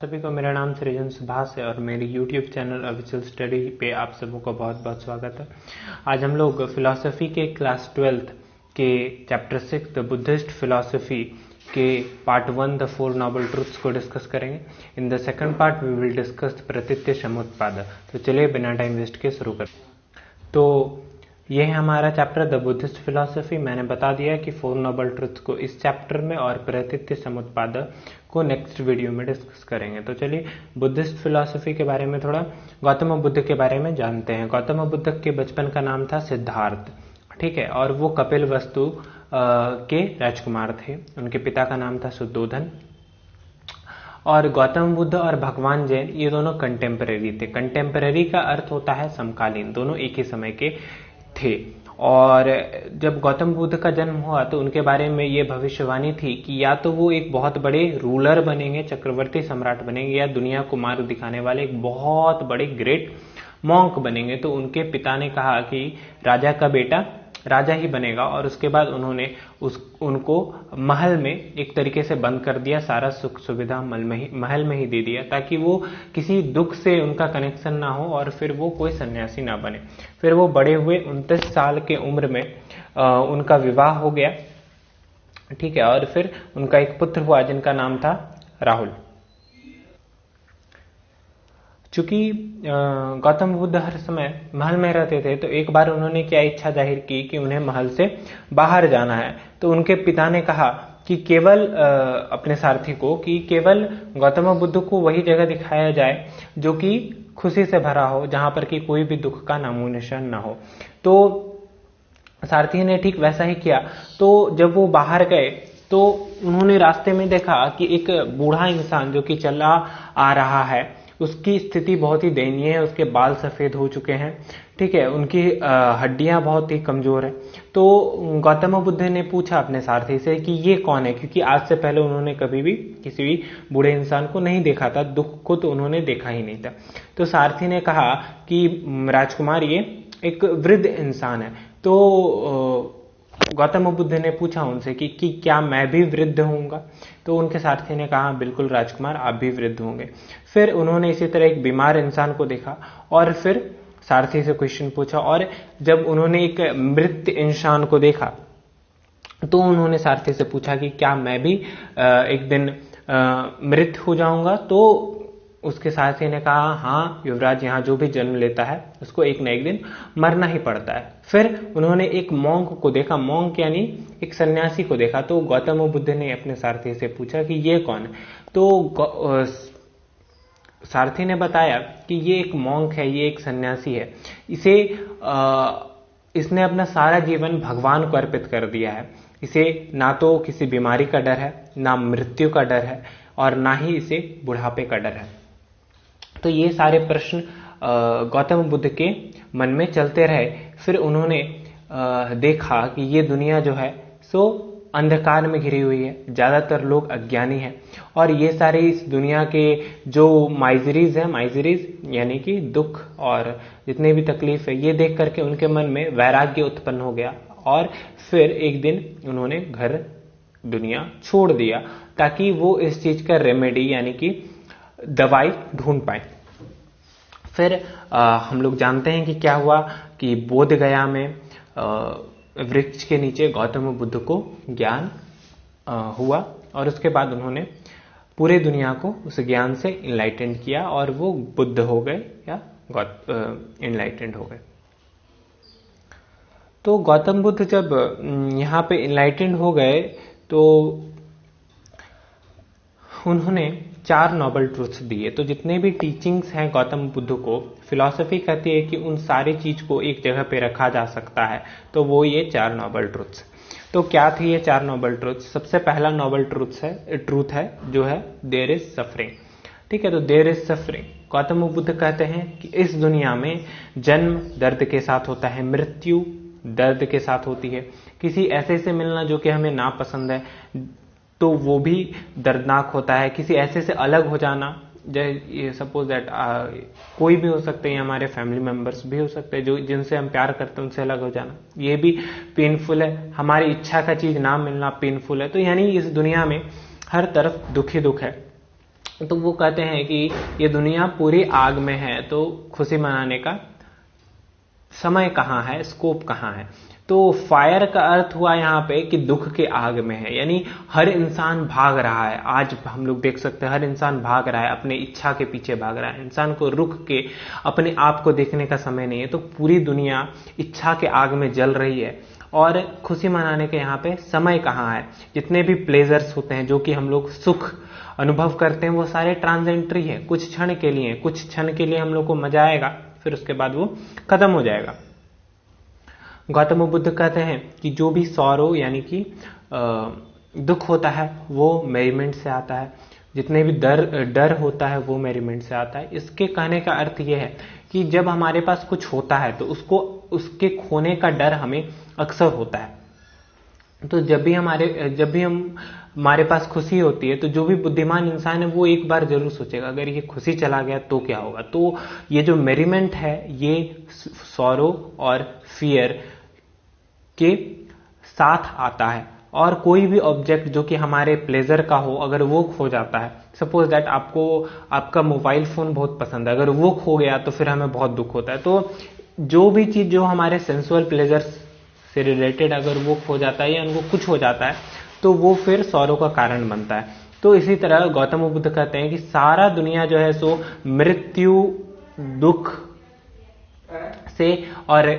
सभी को मेरा नाम सृजन सुभाष है और मेरे YouTube चैनल ऑफिशियल स्टडी पे आप सबों का बहुत बहुत स्वागत है। आज हम लोग फिलॉसफी के क्लास 12th के चैप्टर 6 द बुद्धिस्ट फिलॉसफी के पार्ट 1 द 4 नोबल ट्रूथ्स को डिस्कस करेंगे। In the second part we will discuss प्रतीत्य समुत्पाद। तो चलिए बिना टाइम वेस्ट के शुरू करें। तो ये है हमारा चैप्टर द बुद्धिस्ट फिलॉसफी। मैंने बता दिया कि 4 नोबल ट्रुथ्स को इस चैप्टर में और प्रतीत्य समुत्पाद को नेक्स्ट वीडियो में डिस्कस करेंगे। तो चलिए बुद्धिस्ट फिलॉसफी के बारे में थोड़ा गौतम बुद्ध के बारे में जानते हैं। गौतम बुद्ध के बचपन का नाम था सिद्धार्थ, ठीक है, और वो कपिल वस्तु के राजकुमार थे। उनके पिता का नाम था शुद्धोधन। और गौतम बुद्ध और भगवान जैन ये दोनों कंटेम्पररी थे। कंटेम्पररी का अर्थ होता है समकालीन, दोनों एक ही समय के थे। और जब गौतम बुद्ध का जन्म हुआ तो उनके बारे में ये भविष्यवाणी थी कि या तो वो एक बहुत बड़े रूलर बनेंगे, चक्रवर्ती सम्राट बनेंगे, या दुनिया को मार्ग दिखाने वाले एक बहुत बड़े ग्रेट मॉन्क बनेंगे। तो उनके पिता ने कहा कि राजा का बेटा राजा ही बनेगा, और उसके बाद उन्होंने उनको महल में एक तरीके से बंद कर दिया। सारा सुख सुविधा महल में ही दे दिया ताकि वो किसी दुख से उनका कनेक्शन ना हो और फिर वो कोई सन्यासी ना बने। फिर वो बड़े हुए, 29 साल के उम्र में उनका विवाह हो गया, ठीक है, और फिर उनका एक पुत्र हुआ जिनका नाम था राहुल। चूंकि गौतम बुद्ध हर समय महल में रहते थे तो एक बार उन्होंने क्या इच्छा जाहिर की कि उन्हें महल से बाहर जाना है। तो उनके पिता ने कहा कि केवल अपने सारथी को कि केवल गौतम बुद्ध को वही जगह दिखाया जाए जो कि खुशी से भरा हो, जहां पर कि कोई भी दुख का नामो निशान ना हो। तो सारथी ने ठीक वैसा ही किया। तो जब वो बाहर गए तो उन्होंने रास्ते में देखा कि एक बूढ़ा इंसान जो कि चला आ रहा है, उसकी स्थिति बहुत ही दयनीय है। उसके बाल सफेद हो चुके हैं, ठीक है, उनकी हड्डियां बहुत ही कमजोर है। तो गौतम बुद्ध ने पूछा अपने सारथी से कि ये कौन है, क्योंकि आज से पहले उन्होंने कभी भी किसी भी बूढ़े इंसान को नहीं देखा था, दुख को तो उन्होंने देखा ही नहीं था। तो सारथी ने कहा कि राजकुमार ये एक वृद्ध इंसान है। तो गौतम बुद्ध ने पूछा उनसे कि क्या मैं भी वृद्ध होऊंगा। तो उनके सारथी ने कहा बिल्कुल राजकुमार, आप भी वृद्ध होंगे। फिर उन्होंने इसी तरह एक बीमार इंसान को देखा और फिर सारथी से क्वेश्चन पूछा, और जब उन्होंने एक मृत इंसान को देखा तो उन्होंने सारथी से पूछा कि क्या मैं भी एक दिन मृत हो जाऊंगा। तो उसके सारथी ने कहा हाँ युवराज, यहाँ जो भी जन्म लेता है उसको एक न एक दिन मरना ही पड़ता है। फिर उन्होंने एक मॉन्क को देखा, मॉन्क यानी एक सन्यासी को देखा। तो गौतम बुद्ध ने अपने सारथी से पूछा कि ये कौन है। तो सारथी ने बताया कि ये एक मॉन्क है, ये एक सन्यासी है। इसने अपना सारा जीवन भगवान को अर्पित कर दिया है। इसे ना तो किसी बीमारी का डर है, ना मृत्यु का डर है, और ना ही इसे बुढ़ापे का डर है। तो ये सारे प्रश्न गौतम बुद्ध के मन में चलते रहे। फिर उन्होंने देखा कि ये दुनिया जो है सो अंधकार में घिरी हुई है, ज्यादातर लोग अज्ञानी हैं, और ये सारे इस दुनिया के जो माइजरीज है, माइजरीज यानी कि दुख और जितने भी तकलीफ है, ये देख करके उनके मन में वैराग्य उत्पन्न हो गया। और फिर एक दिन उन्होंने घर दुनिया छोड़ दिया ताकि वो इस चीज का रेमेडी यानी कि दवाई ढूंढ पाए। फिर हम लोग जानते हैं कि क्या हुआ कि बोध गया में वृक्ष के नीचे गौतम बुद्ध को ज्ञान हुआ, और उसके बाद उन्होंने पूरे दुनिया को उस ज्ञान से इनलाइटेंड किया और वो बुद्ध हो गए या इनलाइटेंड हो गए। तो गौतम बुद्ध जब यहाँ पे इनलाइटेंड हो गए तो उन्होंने 4 नोबल ट्रूथ्स दिए। तो जितने भी टीचिंग्स हैं गौतम बुद्ध को, फिलॉसफी कहती है कि उन सारी चीज को एक जगह पे रखा जा सकता है। तो वो ये 4 नोबल ट्रूथ्स। तो क्या थी ये 4 नोबल ट्रूथ्स? सबसे पहला नोबल ट्रूथ है जो है देयर इज सफरिंग, ठीक है। तो there is suffering, Gautam Buddha कहते हैं कि इस दुनिया में जन्म दर्द के साथ होता है, मृत्यु दर्द के साथ होती है। किसी ऐसे से मिलना जो कि हमें नापसंद है तो वो भी दर्दनाक होता है। किसी ऐसे से अलग हो जाना, ये सपोज दैट कोई भी हो सकते हैं, हमारे फैमिली मेंबर्स भी हो सकते हैं जो जिनसे हम प्यार करते हैं, उनसे अलग हो जाना, ये भी पेनफुल है। हमारी इच्छा का चीज ना मिलना पेनफुल है। तो यानी इस दुनिया में हर तरफ दुख ही दुख है। तो वो कहते हैं कि ये दुनिया पूरी आग में है, तो खुशी मनाने का समय कहाँ है, स्कोप कहाँ है। तो फायर का अर्थ हुआ यहाँ पे कि दुख के आग में है, यानी हर इंसान भाग रहा है। आज हम लोग देख सकते हैं हर इंसान भाग रहा है, अपने इच्छा के पीछे भाग रहा है। इंसान को रुक के अपने आप को देखने का समय नहीं है। तो पूरी दुनिया इच्छा के आग में जल रही है और खुशी मनाने के यहाँ पे समय कहाँ है। जितने भी प्लेजर्स होते हैं, जो कि हम लोग सुख अनुभव करते हैं, वो सारे ट्रांजेंटरी है, कुछ क्षण के लिए। कुछ क्षण के लिए हम लोग को मजा आएगा, फिर उसके बाद वो खत्म हो जाएगा। गौतम बुद्ध कहते हैं कि जो भी सॉरो यानी कि दुख होता है वो मेरिमेंट से आता है, जितने भी डर होता है वो मेरिमेंट से आता है। इसके कहने का अर्थ ये है कि जब हमारे पास कुछ होता है तो उसके खोने का डर हमें अक्सर होता है। तो जब भी हमारे पास खुशी होती है तो जो भी बुद्धिमान इंसान है वो एक बार जरूर सोचेगा अगर ये खुशी चला गया तो क्या होगा। तो ये जो मेरिमेंट है ये सॉरो और फियर के साथ आता है। और कोई भी ऑब्जेक्ट जो कि हमारे प्लेजर का हो, अगर वो खो जाता है, सपोज दैट आपका मोबाइल फोन बहुत पसंद है, अगर वो खो गया तो फिर हमें बहुत दुख होता है। तो जो भी चीज जो हमारे सेंसुअल प्लेजर से रिलेटेड अगर वो खो जाता है या उनको कुछ हो जाता है तो वो फिर सौरों का कारण बनता है। तो इसी तरह गौतम बुद्ध कहते हैं कि सारा दुनिया जो है सो मृत्यु, दुख से और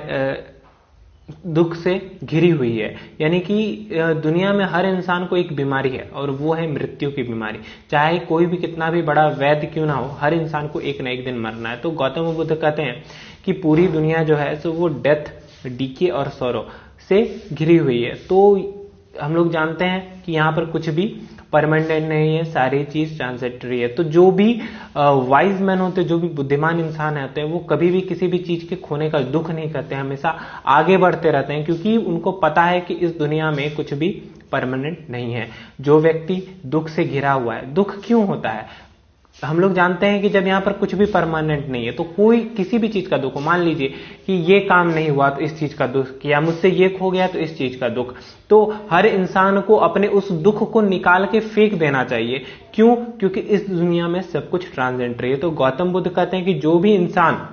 दुख से घिरी हुई है। यानी कि दुनिया में हर इंसान को एक बीमारी है और वो है मृत्यु की बीमारी। चाहे कोई भी कितना भी बड़ा वैद्य क्यों ना हो, हर इंसान को एक ना एक दिन मरना है। तो गौतम बुद्ध कहते हैं कि पूरी दुनिया जो है सो वो डेथ, डीके और सौरो से घिरी हुई है। तो हम लोग जानते हैं कि यहाँ पर कुछ भी परमानेंट नहीं है, सारी चीज ट्रांजिटरी है। तो जो भी वाइज मैन होते हैं, जो भी बुद्धिमान इंसान होते हैं, वो कभी भी किसी भी चीज के खोने का दुख नहीं करते, हमेशा आगे बढ़ते रहते हैं, क्योंकि उनको पता है कि इस दुनिया में कुछ भी परमानेंट नहीं है। जो व्यक्ति दुख से घिरा हुआ है, दुख क्यों होता है? हम लोग जानते हैं कि जब यहाँ पर कुछ भी परमानेंट नहीं है तो कोई किसी भी चीज का दुख हो, मान लीजिए कि ये काम नहीं हुआ तो इस चीज का दुख, या मुझसे ये खो गया तो इस चीज का दुख, तो हर इंसान को अपने उस दुख को निकाल के फेंक देना चाहिए। क्यों? क्योंकि इस दुनिया में सब कुछ ट्रांजेंटरी है। तो गौतम बुद्ध कहते हैं कि जो भी इंसान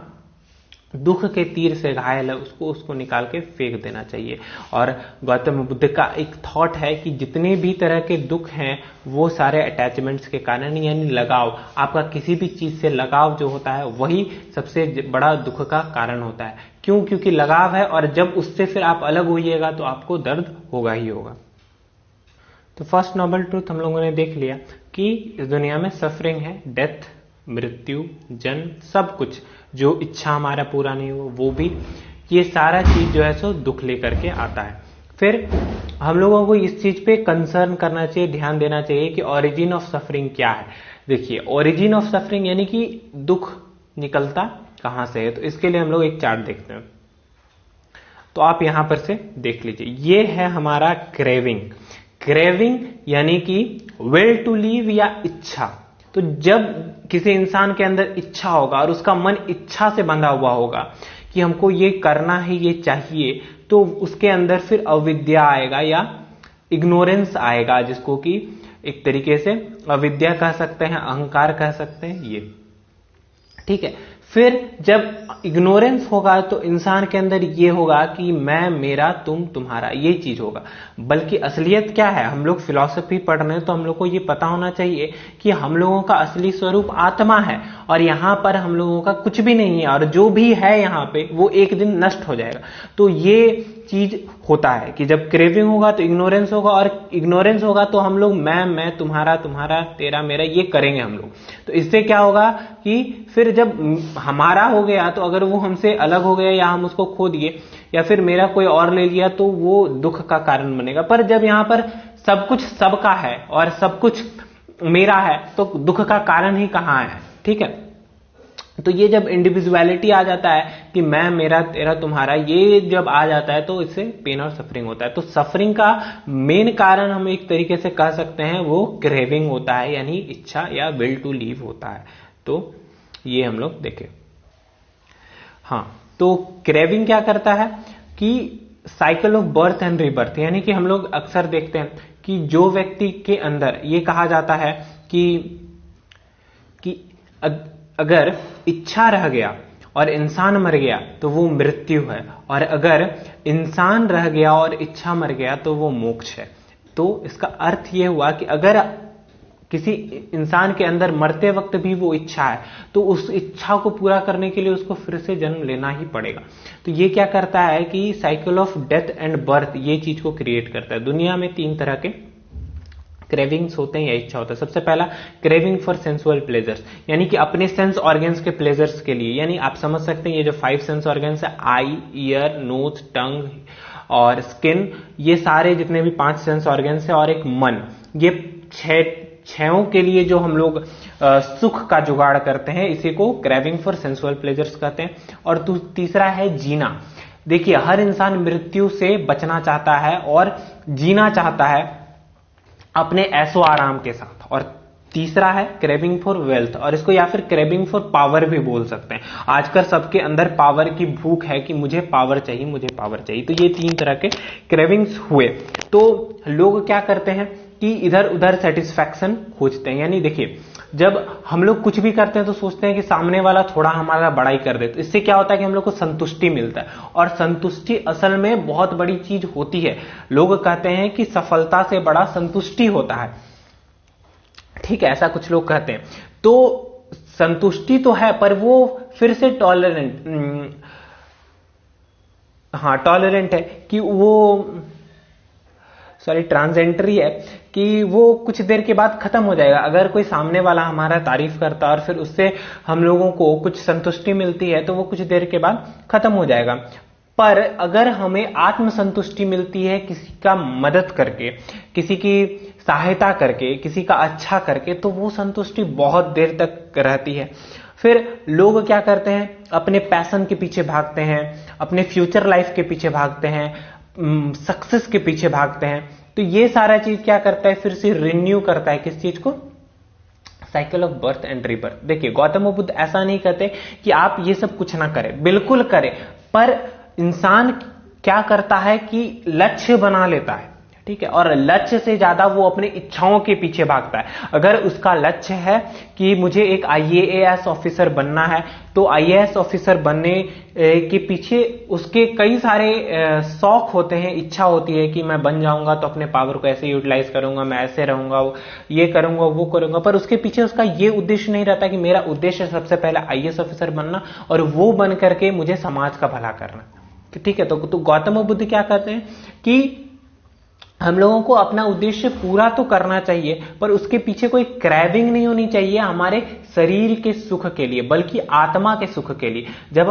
दुख के तीर से घायल है उसको निकाल के फेंक देना चाहिए। और गौतम बुद्ध का एक थॉट है कि जितने भी तरह के दुख हैं वो सारे अटैचमेंट्स के कारण, यानी लगाव, आपका किसी भी चीज से लगाव जो होता है वही सबसे बड़ा दुख का कारण होता है। क्यों? क्योंकि लगाव है और जब उससे फिर आप अलग होइएगा तो आपको दर्द होगा ही होगा। तो फर्स्ट नोबल ट्रूथ हम लोगों ने देख लिया कि इस दुनिया में सफरिंग है, डेथ, मृत्यु, जन्म, सब कुछ, जो इच्छा हमारा पूरा नहीं हो वो भी, ये सारा चीज जो है सो दुख लेकर के आता है। फिर हम लोगों को इस चीज पे कंसर्न करना चाहिए, ध्यान देना चाहिए कि ओरिजिन ऑफ सफरिंग क्या है। देखिए, ओरिजिन ऑफ सफरिंग यानी कि दुख निकलता कहां से है। तो इसके लिए हम लोग एक चार्ट देखते हैं। तो आप यहां पर से देख लीजिए, ये है हमारा क्रेविंग। क्रेविंग यानी कि विल टू लीव या इच्छा। तो जब किसी इंसान के अंदर इच्छा होगा और उसका मन इच्छा से बंधा हुआ होगा कि हमको ये करना है, ये चाहिए, तो उसके अंदर फिर अविद्या आएगा या इग्नोरेंस आएगा, जिसको कि एक तरीके से अविद्या कह सकते हैं, अहंकार कह सकते हैं, ये ठीक है। फिर जब इग्नोरेंस होगा तो इंसान के अंदर ये होगा कि मैं, मेरा, तुम, तुम्हारा, ये चीज होगा। बल्कि असलियत क्या है? हम लोग फिलॉसफी पढ़ रहे हैं तो हम लोग को ये पता होना चाहिए कि हम लोगों का असली स्वरूप आत्मा है और यहां पर हम लोगों का कुछ भी नहीं है, और जो भी है यहां पे वो एक दिन नष्ट हो जाएगा। तो ये चीज होता है कि जब क्रेविंग होगा तो इग्नोरेंस होगा, और इग्नोरेंस होगा तो हम लोग मैं, तुम्हारा, तुम्हारा, तेरा, मेरा, ये करेंगे हम लोग। तो इससे क्या होगा कि फिर जब हमारा हो गया तो अगर वो हमसे अलग हो गया या हम उसको खो दिए या फिर मेरा कोई और ले लिया तो वो दुख का कारण बनेगा। पर जब यहां पर सब कुछ सबका है और सब कुछ मेरा है तो दुख का कारण ही कहां है? ठीक है। तो ये जब इंडिविजुअलिटी आ जाता है कि मैं, मेरा, तेरा, तुम्हारा, ये जब आ जाता है तो इससे पेन और सफरिंग होता है। तो सफरिंग का मेन कारण हम एक तरीके से कह सकते हैं वो क्रेविंग होता है, यानी इच्छा या विल टू लीव होता है। तो ये हम लोग देखें। हाँ, तो क्रेविंग क्या करता है कि cycle of birth and rebirth, यानी कि हम लोग अक्सर देखते हैं कि जो व्यक्ति के अंदर, ये कहा जाता है कि कि अगर इच्छा रह गया और इंसान मर गया तो वो मृत्यु है, और अगर इंसान रह गया और इच्छा मर गया तो वो मोक्ष है। तो इसका अर्थ ये हुआ कि अगर किसी इंसान के अंदर मरते वक्त भी वो इच्छा है तो उस इच्छा को पूरा करने के लिए उसको फिर से जन्म लेना ही पड़ेगा। तो ये क्या करता है कि cycle of death and birth ये चीज को क्रिएट करता है। दुनिया में 3 तरह के क्रेविंग्स होते हैं या इच्छा होता है। सबसे पहला क्रेविंग फॉर सेंसुअल प्लेजर्स, यानी कि अपने सेंस ऑर्गन्स के प्लेजर्स के लिए, यानी आप समझ सकते हैं ये जो 5 सेंस ऑर्गन्स है, आई, ईयर, नोज, टंग और स्किन, ये सारे जितने भी 5 सेंस ऑर्गन्स है और एक मन, ये 6 के लिए जो हम लोग सुख का जुगाड़ करते हैं, इसी को क्रेविंग फॉर सेंसुअल प्लेजर्स कहते हैं। और तीसरा है जीना। देखिए हर इंसान मृत्यु से बचना चाहता है और जीना चाहता है अपने ऐशो आराम के साथ। और तीसरा है क्रेविंग फॉर वेल्थ, और इसको या फिर क्रेविंग फॉर पावर भी बोल सकते हैं। आजकल सबके अंदर पावर की भूख है कि मुझे पावर चाहिए, मुझे पावर चाहिए। तो ये 3 तरह के क्रेविंग्स हुए। तो लोग क्या करते हैं कि इधर उधर सेटिस्फैक्शन खोजते हैं। यानी देखिए जब हम लोग कुछ भी करते हैं तो सोचते हैं कि सामने वाला थोड़ा हमारा बड़ाई कर दे, तो इससे क्या होता है कि हम लोग को संतुष्टि मिलता है, और संतुष्टि असल में बहुत बड़ी चीज होती है। लोग कहते हैं कि सफलता से बड़ा संतुष्टि होता है, ठीक है, ऐसा कुछ लोग कहते हैं। तो संतुष्टि तो है, पर वो फिर से टॉलरेंट है कि वो ट्रांजेंटरी है कि वो कुछ देर के बाद खत्म हो जाएगा। अगर कोई सामने वाला हमारा तारीफ करता है और फिर उससे हम लोगों को कुछ संतुष्टि मिलती है तो वो कुछ देर के बाद खत्म हो जाएगा। पर अगर हमें आत्म संतुष्टि मिलती है किसी का मदद करके, किसी की सहायता करके, किसी का अच्छा करके, तो वो संतुष्टि बहुत देर तक रहती है। फिर लोग क्या करते हैं, अपने पैशन के पीछे भागते हैं, अपने फ्यूचर लाइफ के पीछे भागते हैं, सक्सेस के पीछे भागते हैं। तो ये सारा चीज क्या करता है, फिर से रिन्यू करता है किस चीज को, cycle of birth and rebirth. देखिए गौतम बुद्ध ऐसा नहीं कहते कि आप ये सब कुछ ना करें, बिल्कुल करें, पर इंसान क्या करता है कि लक्ष्य बना लेता है, ठीक है, और लक्ष्य से ज्यादा वो अपने इच्छाओं के पीछे भागता है। अगर उसका लक्ष्य है कि मुझे एक IAS ऑफिसर बनना है, तो IAS ऑफिसर बनने के पीछे उसके कई सारे शौक होते हैं, इच्छा होती है कि मैं बन जाऊंगा तो अपने पावर को ऐसे यूटिलाइज करूंगा, मैं ऐसे रहूंगा, ये करूंगा, वो करूंगा, पर उसके पीछे उसका ये उद्देश्य नहीं रहता कि मेरा उद्देश्य सबसे पहले IAS ऑफिसर बनना और वो बन करके मुझे समाज का भला करना, ठीक है। तो गौतम बुद्ध क्या कहते हैं कि हम लोगों को अपना उद्देश्य पूरा तो करना चाहिए, पर उसके पीछे कोई क्रेविंग नहीं होनी चाहिए हमारे शरीर के सुख के लिए, बल्कि आत्मा के सुख के लिए। जब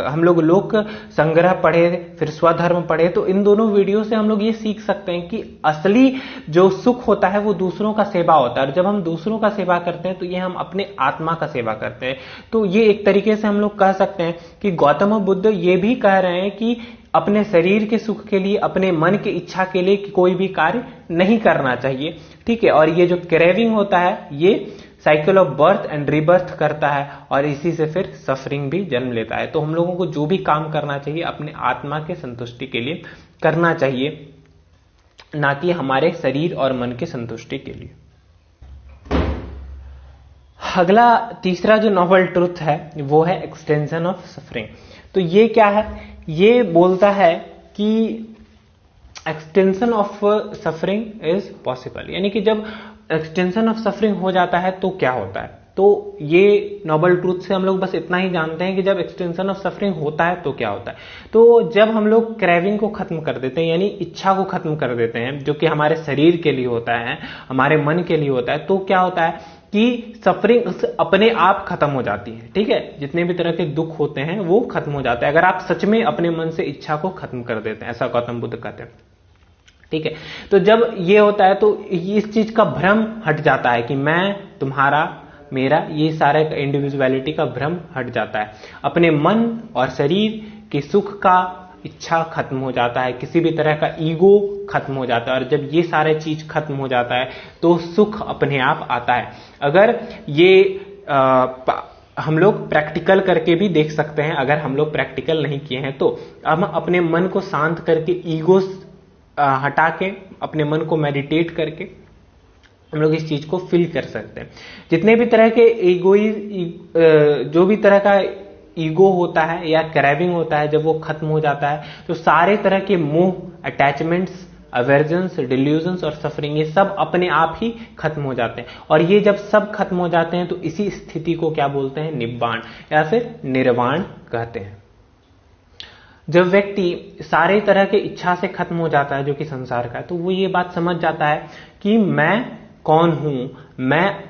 हम लोग लोक संग्रह पढ़े, फिर स्वधर्म पढ़े, तो इन दोनों वीडियो से हम लोग ये सीख सकते हैं कि असली जो सुख होता है वो दूसरों का सेवा होता है, और जब हम दूसरों का सेवा करते हैं तो ये हम अपने आत्मा का सेवा करते हैं। तो ये एक तरीके से हम लोग कह सकते हैं कि गौतम बुद्ध ये भी कह रहे हैं कि अपने शरीर के सुख के लिए, अपने मन की इच्छा के लिए कोई भी कार्य नहीं करना चाहिए, ठीक है। और ये जो क्रेविंग होता है ये cycle of birth and rebirth करता है, और इसी से फिर सफरिंग भी जन्म लेता है। तो हम लोगों को जो भी काम करना चाहिए अपने आत्मा के संतुष्टि के लिए करना चाहिए, ना कि हमारे शरीर और मन के संतुष्टि के लिए। अगला तीसरा जो नोबल ट्रुथ है वो है एक्सटेंशन ऑफ सफरिंग। तो ये क्या है, ये बोलता है कि extension of suffering is possible, यानी कि जब एक्सटेंशन ऑफ सफरिंग हो जाता है तो क्या होता है। तो ये नोबल ट्रूथ से हम लोग बस इतना ही जानते हैं कि जब एक्सटेंशन ऑफ सफरिंग होता है तो क्या होता है। तो जब हम लोग क्रेविंग को खत्म कर देते हैं, यानी इच्छा को खत्म कर देते हैं, जो कि हमारे शरीर के लिए होता है, हमारे मन के लिए होता है, तो क्या होता है कि सफरिंग अपने आप खत्म हो जाती है, ठीक है। जितने भी तरह के दुख होते हैं वो खत्म हो जाते हैं अगर आप सच में अपने मन से इच्छा को खत्म कर देते हैं, ऐसा गौतम बुद्ध कहते हैं, ठीक है। तो जब ये होता है तो इस चीज का भ्रम हट जाता है कि मैं, तुम्हारा, मेरा, ये सारे इंडिविजुअलिटी का भ्रम हट जाता है। अपने मन और शरीर के सुख का इच्छा खत्म हो जाता है, किसी भी तरह का ईगो खत्म हो जाता है, और जब ये सारे चीज खत्म हो जाता है तो सुख अपने आप आता है। अगर ये हम लोग प्रैक्टिकल करके भी देख सकते हैं, अगर हम लोग प्रैक्टिकल नहीं किए हैं तो हम अपने मन को शांत करके, ईगो हटा के, अपने मन को मेडिटेट करके हम लोग इस चीज को फील कर सकते हैं। जितने भी तरह के जो भी तरह का ईगो होता है या क्रैविंग होता है, जब वो खत्म हो जाता है तो सारे तरह के मोह, अटैचमेंट्स, अवर्जन्स, डिल्यूजन्स और सफरिंग, ये सब अपने आप ही खत्म हो जाते हैं। और ये जब सब खत्म हो जाते हैं तो इसी स्थिति को क्या बोलते हैं? निब्बाण या फिर निर्वाण कहते हैं। जब व्यक्ति सारे तरह के इच्छा से खत्म हो जाता है जो कि संसार का है, तो वो ये बात समझ जाता है कि मैं कौन हूं, मैं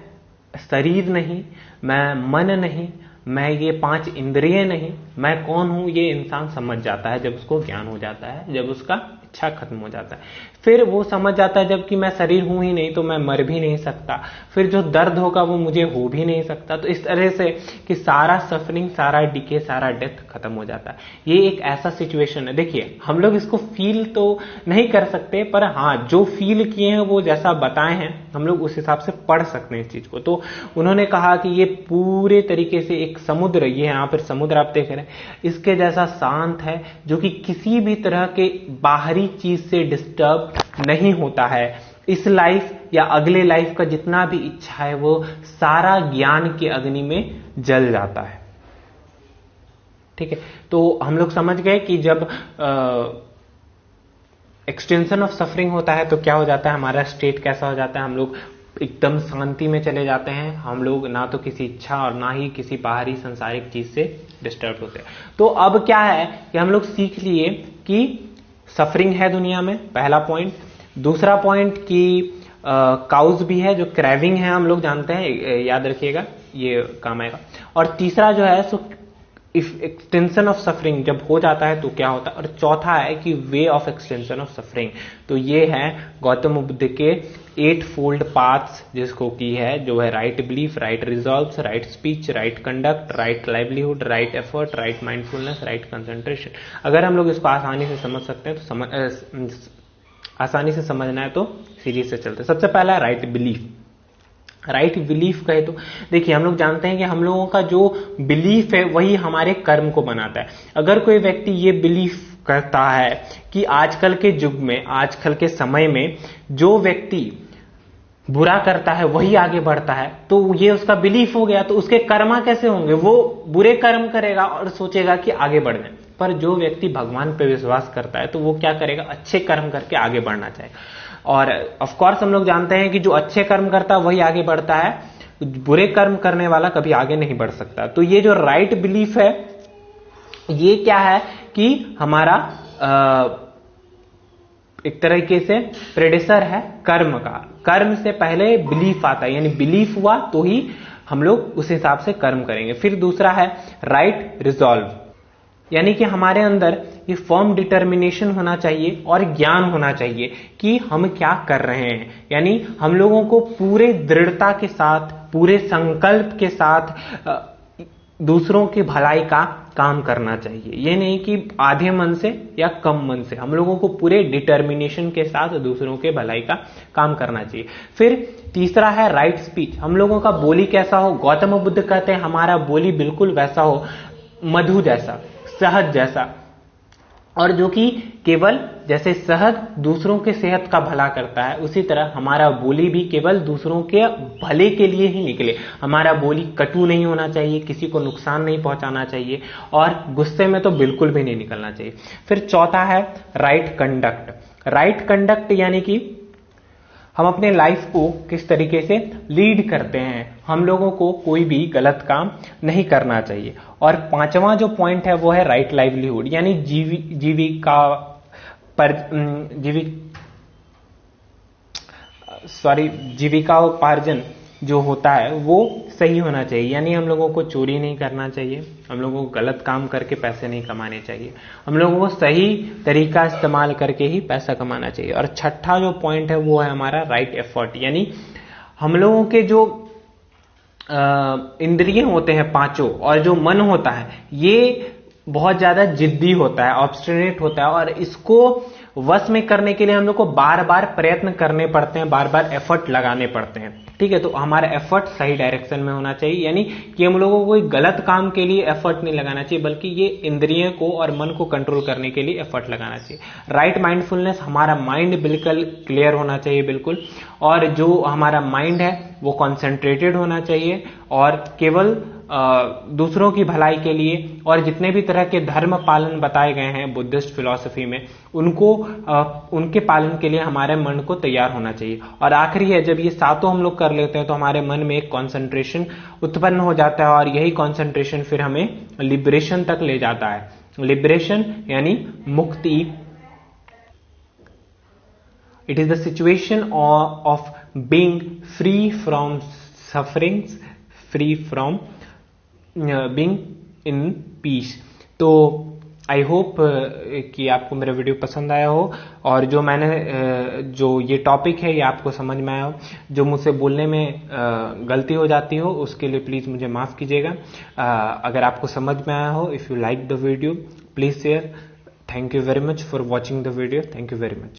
शरीर नहीं, मैं मन नहीं, मैं ये 5 इंद्रिय नहीं, मैं कौन हूं, ये इंसान समझ जाता है जब उसको ज्ञान हो जाता है, जब उसका इच्छा खत्म हो जाता है। फिर वो समझ जाता है जबकि मैं शरीर हूं ही नहीं तो मैं मर भी नहीं सकता, फिर जो दर्द होगा वो मुझे हो भी नहीं सकता। तो इस तरह से कि सारा सफरिंग, सारा डिके, सारा डेथ खत्म हो जाता है। ये एक ऐसा सिचुएशन है। देखिए, हम लोग इसको फील तो नहीं कर सकते, पर हाँ, जो फील किए हैं वो जैसा बताए हैं हम लोग उस हिसाब से पढ़ सकते हैं इस चीज को। तो उन्होंने कहा कि ये पूरे तरीके से एक समुद्र, ये यहाँ पर समुद्र आप देख रहे हैं, इसके जैसा शांत है, जो कि किसी भी तरह के बाहरी चीज से डिस्टर्ब नहीं होता है। इस लाइफ या अगले लाइफ का जितना भी इच्छा है वो सारा ज्ञान के अग्नि में जल जाता है। ठीक है, तो हम लोग समझ गए कि जब एक्सटेंशन ऑफ सफरिंग होता है तो क्या हो जाता है, हमारा स्टेट कैसा हो जाता है, हम लोग एकदम शांति में चले जाते हैं। हम लोग ना तो किसी इच्छा और ना ही किसी बाहरी संसारिक चीज से डिस्टर्ब होते हैं। तो अब क्या है कि हम लोग सीख लिए कि सफरिंग है दुनिया में, पहला पॉइंट। दूसरा पॉइंट कि काउज भी है, जो क्रैविंग है हम लोग जानते हैं, याद रखिएगा, ये काम आएगा। और तीसरा जो है so if extension of suffering जब हो जाता है तो क्या होता है। और चौथा है कि way of extension of suffering, तो ये है गौतम बुद्ध के 8 फोल्ड पाथ्स, जिसको की है जो है right belief, right resolves, right speech, right conduct, right livelihood, right effort, right mindfulness, right concentration. अगर हम लोग इसको आसानी से समझ सकते हैं तो आसानी से समझना है तो सीरीज से चलते हैं। सबसे पहला राइट बिलीफ। राइट बिलीफ कहे तो देखिए, हम लोग जानते हैं कि हम लोगों का जो बिलीफ है वही हमारे कर्म को बनाता है। अगर कोई व्यक्ति ये बिलीफ करता है कि आजकल के युग में, आजकल के समय में जो व्यक्ति बुरा करता है वही आगे बढ़ता है, तो ये उसका बिलीफ हो गया। तो उसके कर्मा कैसे होंगे? वो बुरे कर्म करेगा और सोचेगा कि आगे बढ़ना। पर जो व्यक्ति भगवान पे विश्वास करता है तो वो क्या करेगा? अच्छे कर्म करके आगे बढ़ना चाहेगा। और ऑफ कोर्स हम लोग जानते हैं कि जो अच्छे कर्म करता है वही आगे बढ़ता है, बुरे कर्म करने वाला कभी आगे नहीं बढ़ सकता। तो ये जो राइट बिलीफ है ये क्या है कि हमारा एक तरीके से प्रेडेसर है कर्म का। कर्म से पहले बिलीफ आता है, यानी बिलीफ हुआ तो ही हम लोग उस हिसाब से कर्म करेंगे। फिर दूसरा है राइट रिजॉल्व, यानी कि हमारे अंदर ये फर्म डिटर्मिनेशन होना चाहिए और ज्ञान होना चाहिए कि हम क्या कर रहे हैं। यानी हम लोगों को पूरे दृढ़ता के साथ, पूरे संकल्प के साथ दूसरों की भलाई का काम करना चाहिए। ये नहीं कि आधे मन से या कम मन से, हम लोगों को पूरे डिटर्मिनेशन के साथ दूसरों के भलाई का काम करना चाहिए। फिर तीसरा है राइट स्पीच। हम लोगों का बोली कैसा हो? गौतम बुद्ध कहते हैं हमारा बोली बिल्कुल वैसा हो, मधु जैसा, शहद जैसा, और जो कि केवल जैसे शहद दूसरों के सेहत का भला करता है, उसी तरह हमारा बोली भी केवल दूसरों के भले के लिए ही निकले। हमारा बोली कटु नहीं होना चाहिए, किसी को नुकसान नहीं पहुंचाना चाहिए, और गुस्से में तो बिल्कुल भी नहीं निकलना चाहिए। फिर चौथा है राइट कंडक्ट। राइट कंडक्ट यानी कि हम अपने लाइफ को किस तरीके से लीड करते हैं, हम लोगों को कोई भी गलत काम नहीं करना चाहिए। और पांचवा जो पॉइंट है वो है राइट लाइवलीहुड, यानी जीविकापार्जन जो होता है वो सही होना चाहिए। यानी हम लोगों को चोरी नहीं करना चाहिए, हम लोगों को गलत काम करके पैसे नहीं कमाने चाहिए, हम लोगों को सही तरीका इस्तेमाल करके ही पैसा कमाना चाहिए। और छठा जो पॉइंट है वो है हमारा राइट एफर्ट, यानी हम लोगों के जो इंद्रिय होते हैं पांचों और जो मन होता है ये बहुत ज्यादा जिद्दी होता है, ऑब्स्टिनेट होता है, और इसको वश में करने के लिए हम लोग को बार बार प्रयत्न करने पड़ते हैं, बार बार एफर्ट लगाने पड़ते हैं। ठीक है, तो हमारा एफर्ट सही डायरेक्शन में होना चाहिए, यानी कि हम लोगों को कोई गलत काम के लिए एफर्ट नहीं लगाना चाहिए, बल्कि ये इंद्रियों को और मन को कंट्रोल करने के लिए एफर्ट लगाना चाहिए। राइट माइंडफुलनेस, हमारा माइंड बिल्कुल क्लियर होना चाहिए बिल्कुल, और जो हमारा माइंड है वो कॉन्सेंट्रेटेड होना चाहिए और केवल दूसरों की भलाई के लिए, और जितने भी तरह के धर्म पालन बताए गए हैं बुद्धिस्ट फिलॉसफी में, उनके पालन के लिए हमारे मन को तैयार होना चाहिए। और आखिरी है, जब ये सातों हम लोग कर लेते हैं तो हमारे मन में एक कंसंट्रेशन उत्पन्न हो जाता है, और यही कंसंट्रेशन फिर हमें लिबरेशन तक ले जाता है। लिबरेशन यानी मुक्ति। It is the situation of being free from sufferings, free from being in peace. तो आई होप कि आपको मेरा वीडियो पसंद आया हो, और जो मैंने जो ये टॉपिक है ये आपको समझ में आया हो। जो मुझसे बोलने में गलती हो जाती हो उसके लिए प्लीज मुझे माफ कीजिएगा। अगर आपको समझ में आया हो, if you like the video please share. Thank you very much for watching the video. Thank you very much.